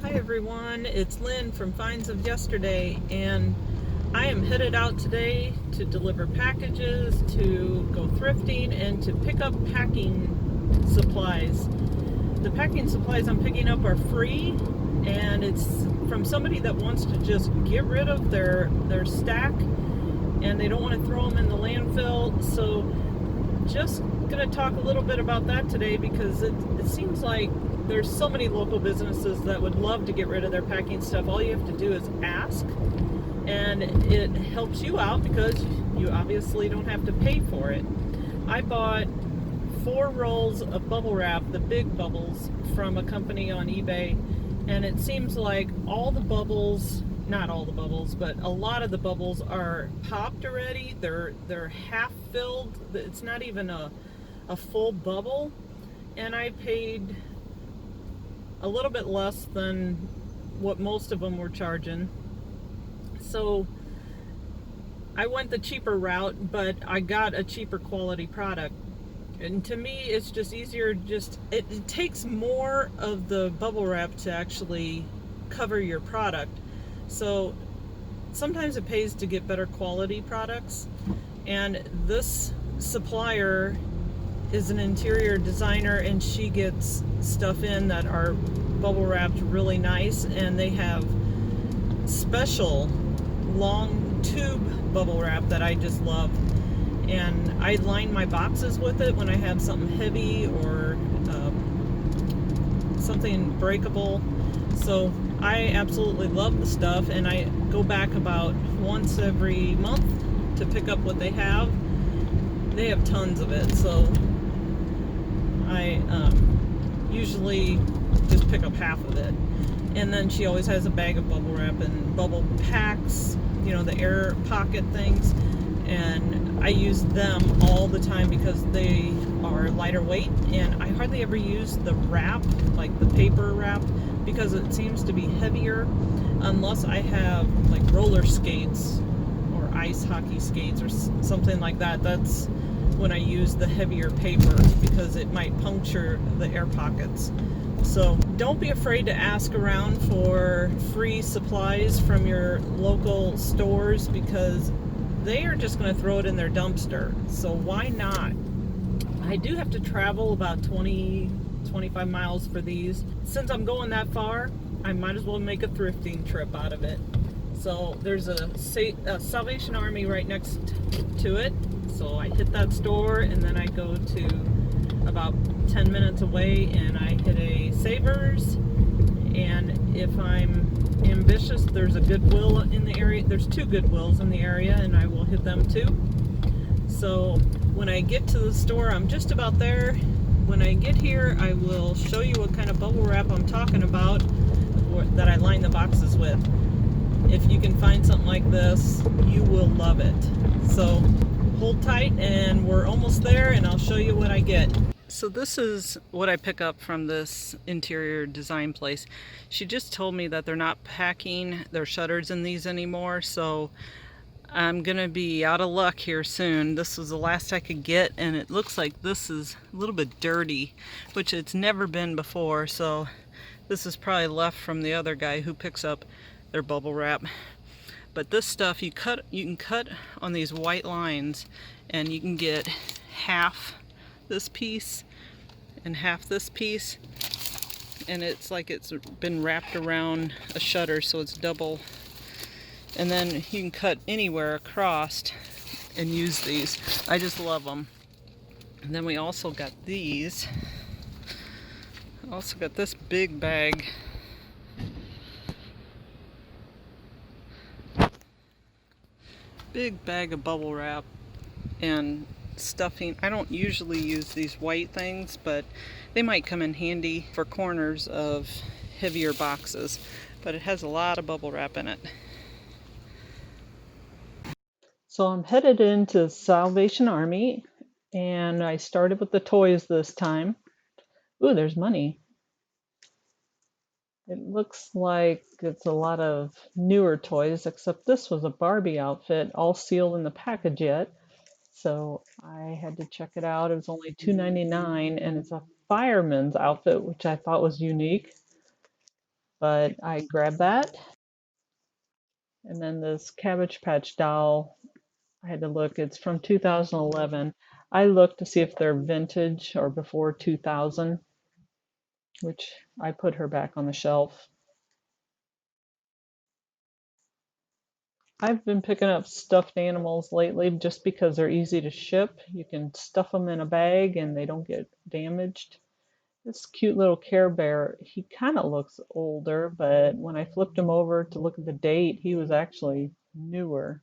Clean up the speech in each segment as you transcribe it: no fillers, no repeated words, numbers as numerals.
Hi everyone, it's Lynn from Finds of Yesterday, and I am headed out today to deliver packages, to go thrifting, and to pick up packing supplies. The packing supplies I'm picking up are free, and it's from somebody that wants to just get rid of their stack, and they don't want to throw them in the landfill. So just going to talk a little bit about that today, because it seems like there's so many local businesses that would love to get rid of their packing stuff. All you have to do is ask, and it helps you out because you obviously don't have to pay for it. I bought 4 rolls of bubble wrap, the big bubbles, from a company on eBay, and it seems like all the bubbles, not all the bubbles, but a lot of the bubbles are popped already. They're half filled. It's not even a full bubble, and I paid a little bit less than what most of them were charging. So I went the cheaper route, but I got a cheaper quality product. And to me, it's just easier. It takes more of the bubble wrap to actually cover your product. So sometimes it pays to get better quality products. And this supplier is an interior designer, and she gets stuff in that are bubble wrapped really nice, and they have special long tube bubble wrap that I just love. And I line my boxes with it when I have something heavy or something breakable. So I absolutely love the stuff, and I go back about once every month to pick up what they have. They have tons of it, so I usually just pick up half of it. And then she always has a bag of bubble wrap and bubble packs, the air pocket things. And I use them all the time because they are lighter weight, and I hardly ever use the wrap, like the paper wrap, because it seems to be heavier, unless I have like roller skates or ice hockey skates or something like that. That's when I use the heavier paper, because it might puncture the air pockets. So don't be afraid to ask around for free supplies from your local stores, because they are just going to throw it in their dumpster. So why not? I do have to travel about 25 miles for these. Since I'm going that far, I might as well make a thrifting trip out of it. So there's a Salvation Army right next to it. So I hit that store, and then I go to about 10 minutes away and I hit a Savers. And if I'm ambitious, there's a Goodwill in the area. There's 2 Goodwills in the area, and I will hit them too. So when I get to the store, I'm just about there. When I get here, I will show you what kind of bubble wrap I'm talking about, that I line the boxes with. If you can find something like this, you will love it. So hold tight, and we're almost there, and I'll show you what I get. So this is what I pick up from this interior design place. She just told me that they're not packing their shutters in these anymore, so I'm gonna be out of luck here soon. This was the last I could get, and it looks like this is a little bit dirty, which it's never been before, so this is probably left from the other guy who picks up their bubble wrap. But this stuff, you can cut on these white lines, and you can get half this piece and half this piece, and it's like it's been wrapped around a shutter, so it's double. And then you can cut anywhere across and use these. I just love them. And then we also got these. Also got this big bag. Big bag of bubble wrap and stuffing. I don't usually use these white things, but they might come in handy for corners of heavier boxes. But it has a lot of bubble wrap in it. So I'm headed into Salvation Army, and I started with the toys this time. Ooh, there's money. It looks like it's a lot of newer toys, except this was a Barbie outfit, all sealed in the package yet. So I had to check it out. It was only $2.99, and it's a fireman's outfit, which I thought was unique. but I grabbed that. And then this Cabbage Patch doll, I had to look, it's from 2011. I looked to see if they're vintage or before 2000, which I put her back on the shelf. I've been picking up stuffed animals lately just because they're easy to ship. You can stuff them in a bag and they don't get damaged. This cute little Care Bear, he kind of looks older, but when I flipped him over to look at the date, he was actually newer.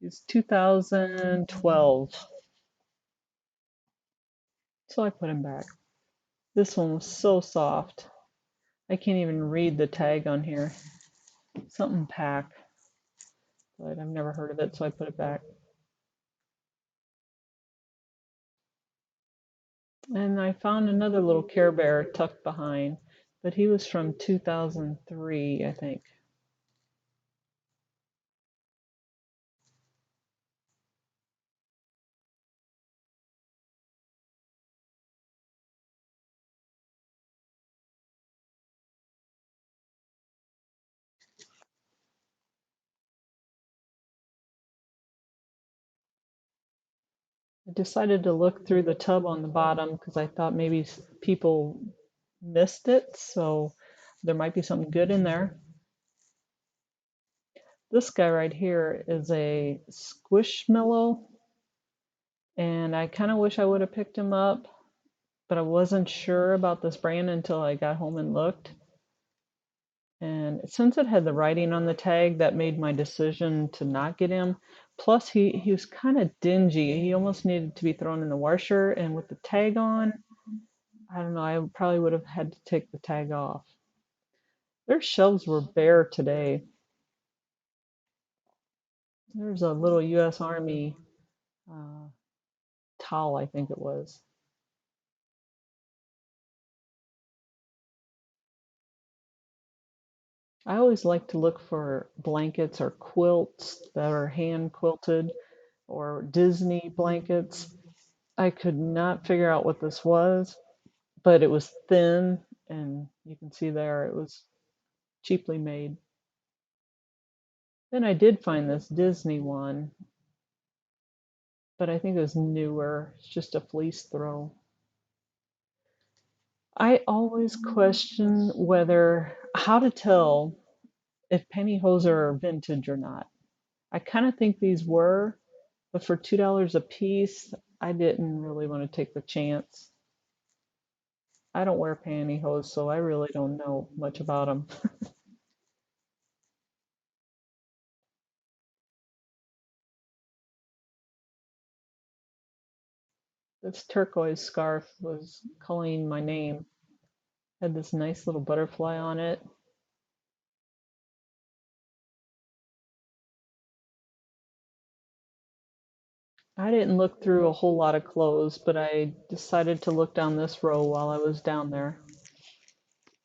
He's 2012, so I put him back. This one was so soft. I can't even read the tag on here. Something pack, but I've never heard of it, so I put it back. And I found another little Care Bear tucked behind, but he was from 2003, I think. I decided to look through the tub on the bottom because I thought maybe people missed it, so there might be something good in there. This guy right here is a Squishmallow, and I kind of wish I would have picked him up, but I wasn't sure about this brand until I got home and looked. And since it had the writing on the tag, that made my decision to not get him. Plus, he was kind of dingy. He almost needed to be thrown in the washer, and with the tag on, I don't know, I probably would have had to take the tag off. Their shelves were bare today. There's a little US Army uh, towel, I think it was. I always like to look for blankets or quilts that are hand quilted or Disney blankets. I could not figure out what this was, but it was thin, and you can see there it was cheaply made. Then I did find this Disney one, but I think it was newer. It's just a fleece throw. I always question whether how to tell if pantyhose are vintage or not. I kind of think these were, but for $2 a piece, I didn't really want to take the chance. I don't wear pantyhose, so I really don't know much about them. This turquoise scarf was calling my name. Had this nice little butterfly on it. I didn't look through a whole lot of clothes, but I decided to look down this row while I was down there.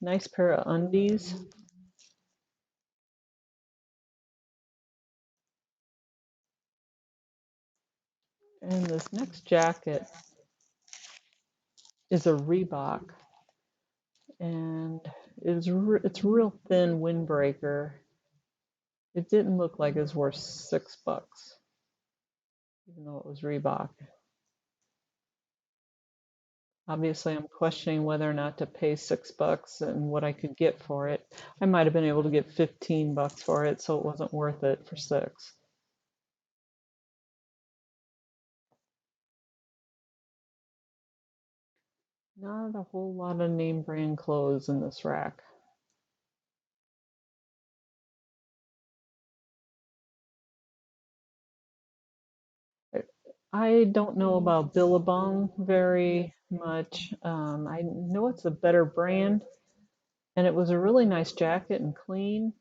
Nice pair of undies. And this next jacket is a Reebok, and it's real thin windbreaker. It didn't look like it was worth $6, even though it was Reebok. Obviously, I'm questioning whether or not to pay $6 and what I could get for it. I might have been able to get $15 for it, so it wasn't worth it for 6. Not a whole lot of name brand clothes in this rack. I don't know about Billabong very much. I know it's a better brand, and it was a really nice jacket and clean.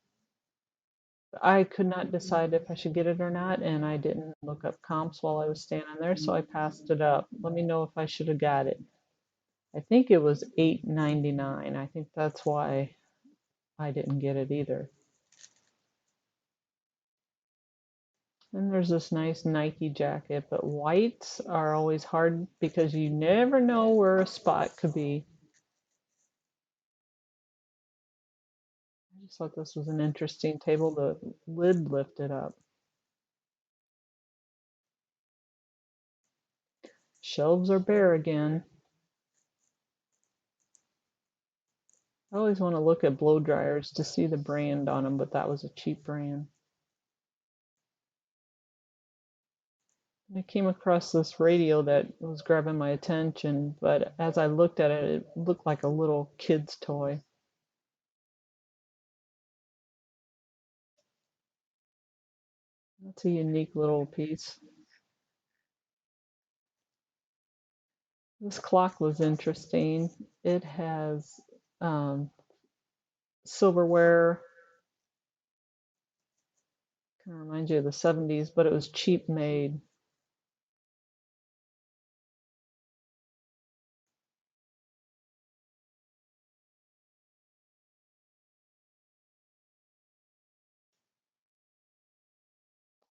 I could not decide if I should get it or not, and I didn't look up comps while I was standing there, so I passed it up. Let me know if I should have got it. I think it was $8.99. I think that's why I didn't get it either. And there's this nice Nike jacket, but whites are always hard because you never know where a spot could be. I just thought this was an interesting table. The lid lifted up. Shelves are bare again. I always want to look at blow dryers to see the brand on them, but that was a cheap brand. I came across this radio that was grabbing my attention, but as I looked at it, it looked like a little kid's toy. That's a unique little piece. This clock was interesting. It has um, silverware, kind of reminds you of the 70s, but it was cheap made.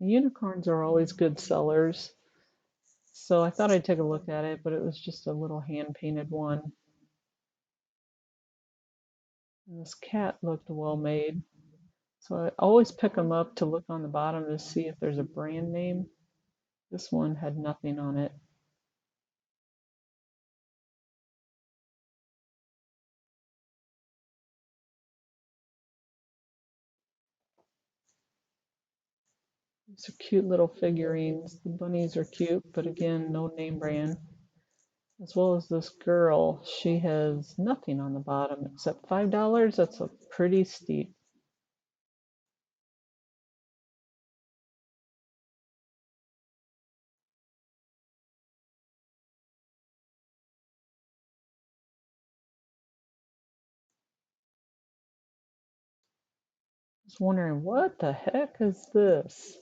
Unicorns are always good sellers, so I thought I'd take a look at it, but it was just a little hand painted one. And this cat looked well made. So I always pick them up to look on the bottom to see if there's a brand name. This one had nothing on it. These are cute little figurines. The bunnies are cute, but again, no name brand. As well as this girl, she has nothing on the bottom except $5. That's a pretty steep. I was wondering, what the heck is this?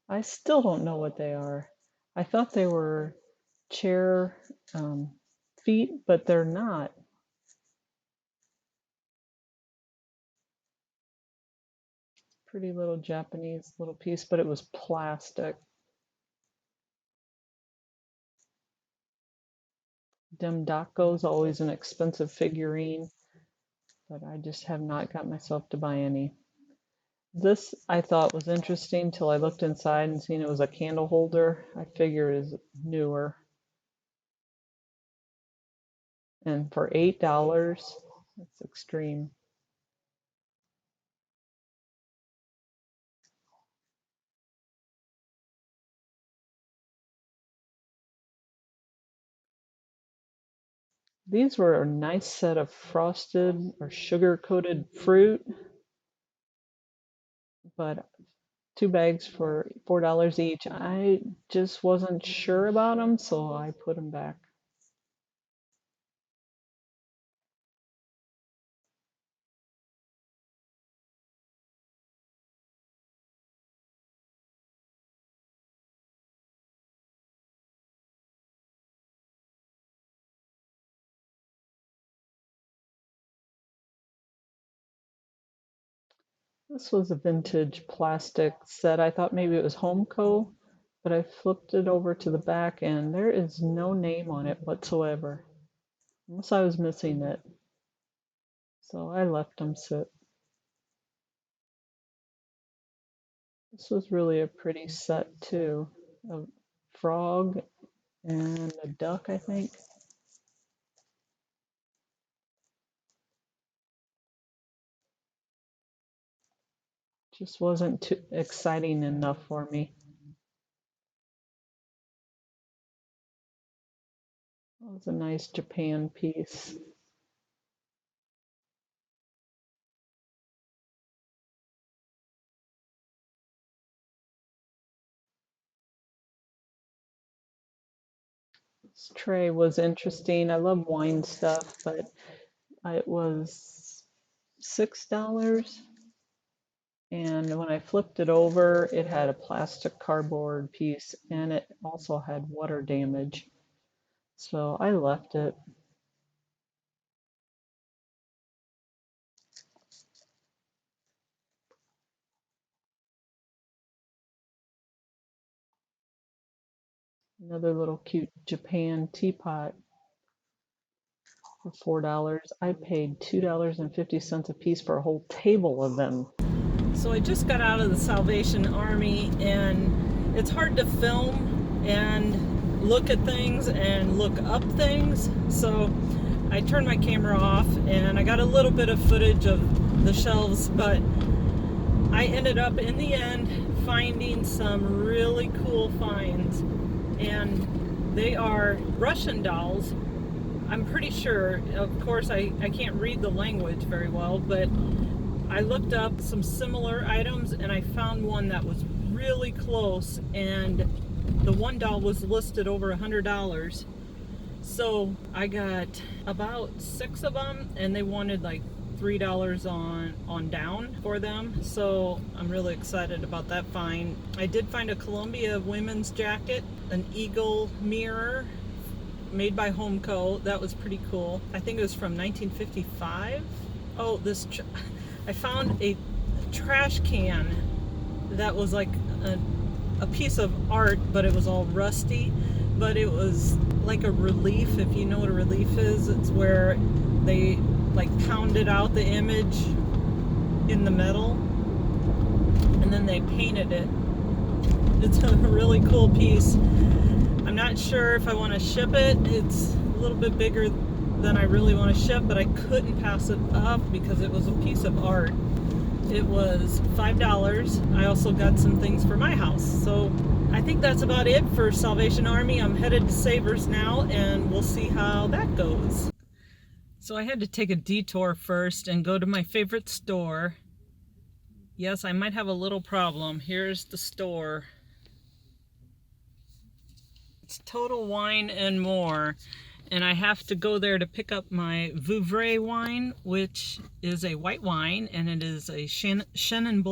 I still don't know what they are. I thought they were chair feet, but they're not. Pretty little Japanese little piece, but it was plastic. Demdaco's always an expensive figurine, but I just have not got myself to buy any. This I thought was interesting till I looked inside and seen it was a candle holder. I figure is newer. And for $8, that's extreme. These were a nice set of frosted or sugar coated fruit, but 2 bags for $4 each. I just wasn't sure about them, so I put them back. This was a vintage plastic set. I thought maybe it was Homeco, but I flipped it over to the back and there is no name on it whatsoever, unless I was missing it. So I left them sit. This was really a pretty set too. A frog and a duck, I think. Just wasn't too exciting enough for me. It was a nice Japan piece. This tray was interesting. I love wine stuff, but it was $6. And when I flipped it over, it had a plastic cardboard piece and it also had water damage. So I left it. Another little cute Japan teapot for $4. I paid $2.50 a piece for a whole table of them. So I just got out of the Salvation Army, and it's hard to film and look at things and look up things. So I turned my camera off, and I got a little bit of footage of the shelves, but I ended up in the end finding some really cool finds, and they are Russian dolls. I'm pretty sure, of course I can't read the language very well, but I looked up some similar items and I found one that was really close, and the one doll was listed over $100. So I got about 6 of them, and they wanted like $3 on down for them. So I'm really excited about that find. I did find a Columbia women's jacket, an eagle mirror made by Homeco. That was pretty cool. I think it was from 1955. Oh, I found a trash can that was like a piece of art, but it was all rusty. But it was like a relief, if you know what a relief is. It's where they like pounded out the image in the metal and then they painted it. It's a really cool piece. I'm not sure if I want to ship it. It's a little bit bigger than I really want to ship, but I couldn't pass it up because it was a piece of art. It was $5. I also got some things for my house. So I think that's about it for Salvation Army. I'm headed to Savers now, and we'll see how that goes. So I had to take a detour first and go to my favorite store. Yes, I might have a little problem. Here's the store. It's Total Wine and More. And I have to go there to pick up my Vouvray wine, which is a white wine, and it is a Chenin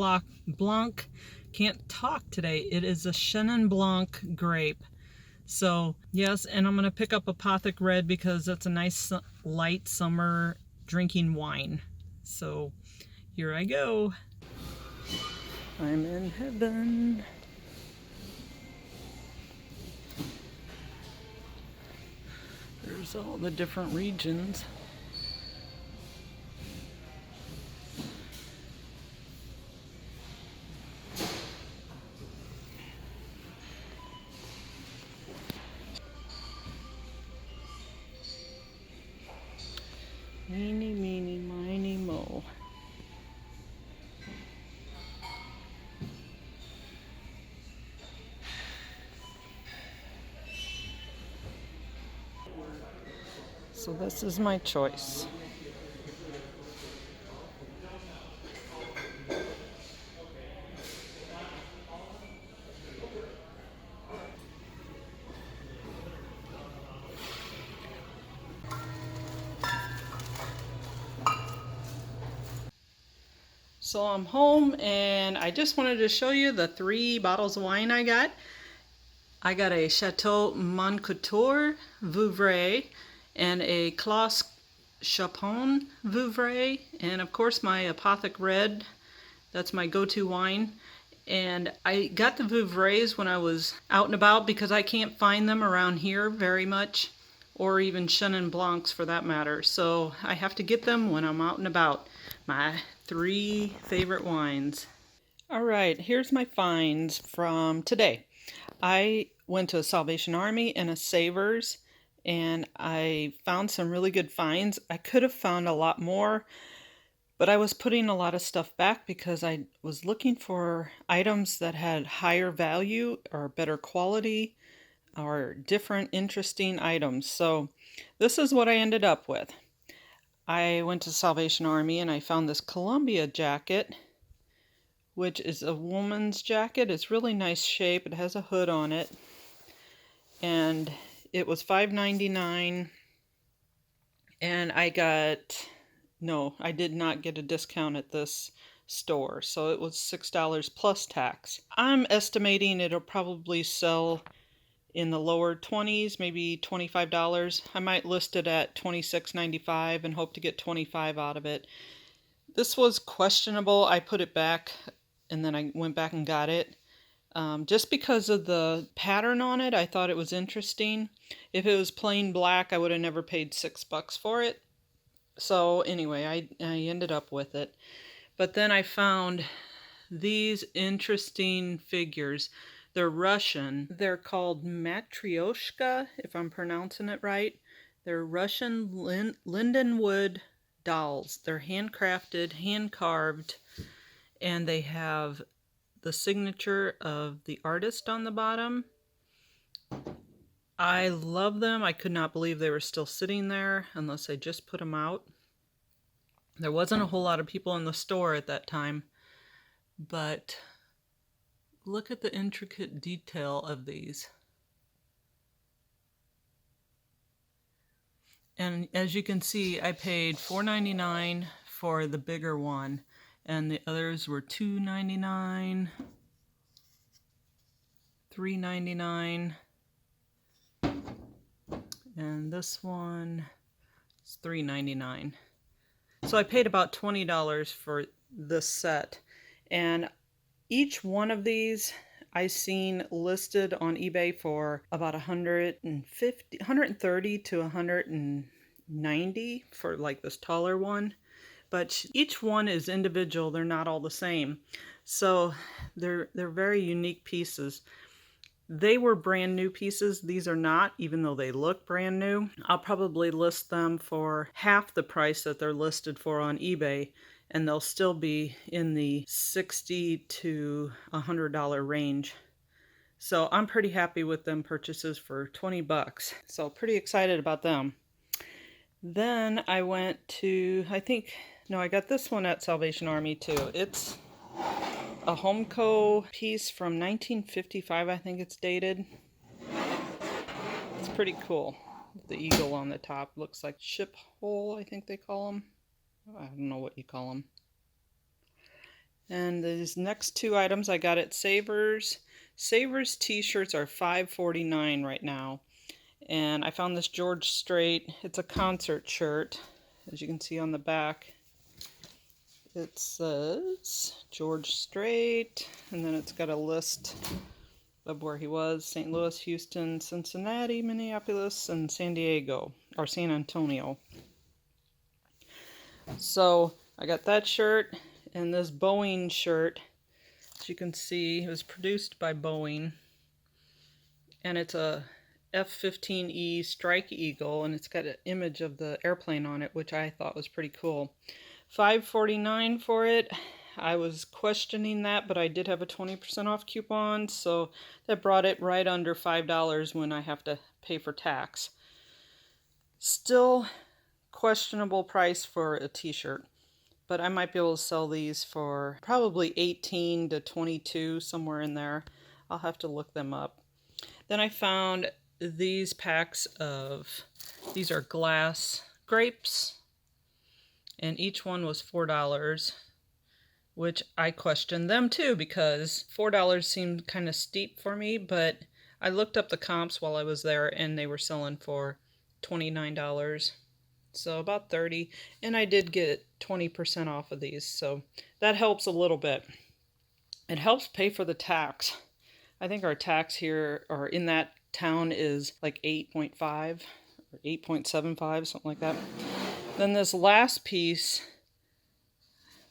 Blanc. Can't talk today. It is a Chenin Blanc grape. So yes, and I'm gonna pick up Apothic Red because it's a nice light summer drinking wine. So here I go. I'm in heaven. There's all the different regions. Meeny, meeny, miny, mo. So this is my choice. So I'm home, and I just wanted to show you the 3 bottles of wine I got. I got a Chateau Montcouture Vouvray and a Clos Chapon Vouvray, and of course my Apothic Red. That's my go-to wine. And I got the Vouvrays when I was out and about because I can't find them around here very much, or even Chenin Blancs for that matter. So I have to get them when I'm out and about. My 3 favorite wines. All right, here's my finds from today. I went to a Salvation Army and a Savers, and I found some really good finds. I could have found a lot more, but I was putting a lot of stuff back because I was looking for items that had higher value or better quality or different interesting items. So this is what I ended up with. I went to Salvation Army and I found this Columbia jacket, which is a woman's jacket. It's really nice shape. It has a hood on it. And it was $5.99. And I did not get a discount at this store. So it was $6 plus tax. I'm estimating it'll probably sell in the lower 20s, maybe $25. I might list it at $26.95 and hope to get $25 out of it. This was questionable. I put it back and then I went back and got it. Just because of the pattern on it, I thought it was interesting. If it was plain black, I would have never paid $6 for it. So anyway, I ended up with it. But then I found these interesting figures. They're Russian. They're called Matryoshka, if I'm pronouncing it right. They're Russian lindenwood dolls. They're handcrafted, hand carved, and they have the signature of the artist on the bottom. I love them. I could not believe they were still sitting there unless I just put them out. There wasn't a whole lot of people in the store at that time, but look at the intricate detail of these. And as you can see, I paid $4.99 for the bigger one, and the others were $2.99, $3.99, and this one is $3.99. So I paid about $20 for this set, and each one of these I seen listed on eBay for about 130 to 190 for like this taller one. But each one is individual. They're not all the same. So they're very unique pieces. They were brand new pieces. These are not, even though they look brand new. I'll probably list them for half the price that they're listed for on eBay, and they'll still be in the $60 to $100 range. So I'm pretty happy with them purchases for 20 bucks. So pretty excited about them. Then I went to, I got this one at Salvation Army too. It's a Homeco piece from 1955, I think it's dated. It's pretty cool. The eagle on the top looks like ship hole, I think they call them. I don't know what you call them. And these next two items I got at Savers. Savers t-shirts are $5.49 right now. And I found this George Strait. It's a concert shirt. As you can see on the back, it says George Strait, and then it's got a list of where he was: St. Louis, Houston, Cincinnati, Minneapolis, and San Diego, or San Antonio. So I got that shirt and this Boeing shirt. As you can see, it was produced by Boeing, and it's a F-15E Strike Eagle, and it's got an image of the airplane on it, which I thought was pretty cool. $5.49 for it. I was questioning that, but I did have a 20% off coupon, so that brought it right under $5 when I have to pay for tax. Still questionable price for a t-shirt, but I might be able to sell these for probably 18 to 22, somewhere in there. I'll have to look them up. Then I found these packs of, these are glass grapes, and each one was $4, which I questioned them too, because $4 seemed kind of steep for me, but I looked up the comps while I was there and they were selling for $29, so about $30, and I did get 20% off of these, so that helps a little bit. It helps pay for the tax. I think our tax here, or in that town, is like 8.5 or 8.75, something like that. Then this last piece,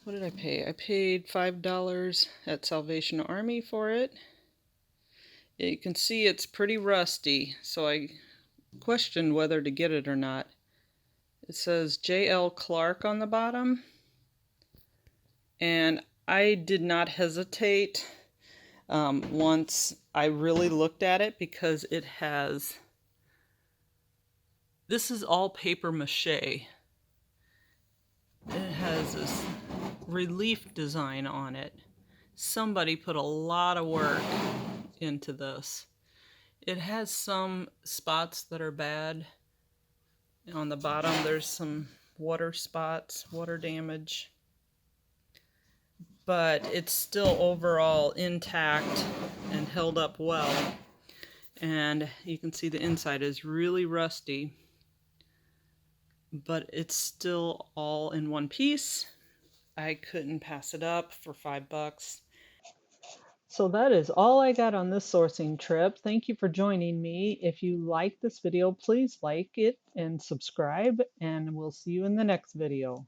what did I pay? I paid $5 at Salvation Army for it. You can see it's pretty rusty, so I questioned whether to get it or not. It says J.L. Clark on the bottom, and I did not hesitate once I really looked at it, because it has, this is all paper mache. It has this relief design on it. Somebody put a lot of work into this. It has some spots that are bad. On the bottom there's some water spots, water damage. But it's still overall intact and held up well. And you can see the inside is really rusty, but it's still all in one piece. I couldn't pass it up for $5. So that is all I got on this sourcing trip. Thank you for joining me. If you like this video, please like it and subscribe, and we'll see you in the next video.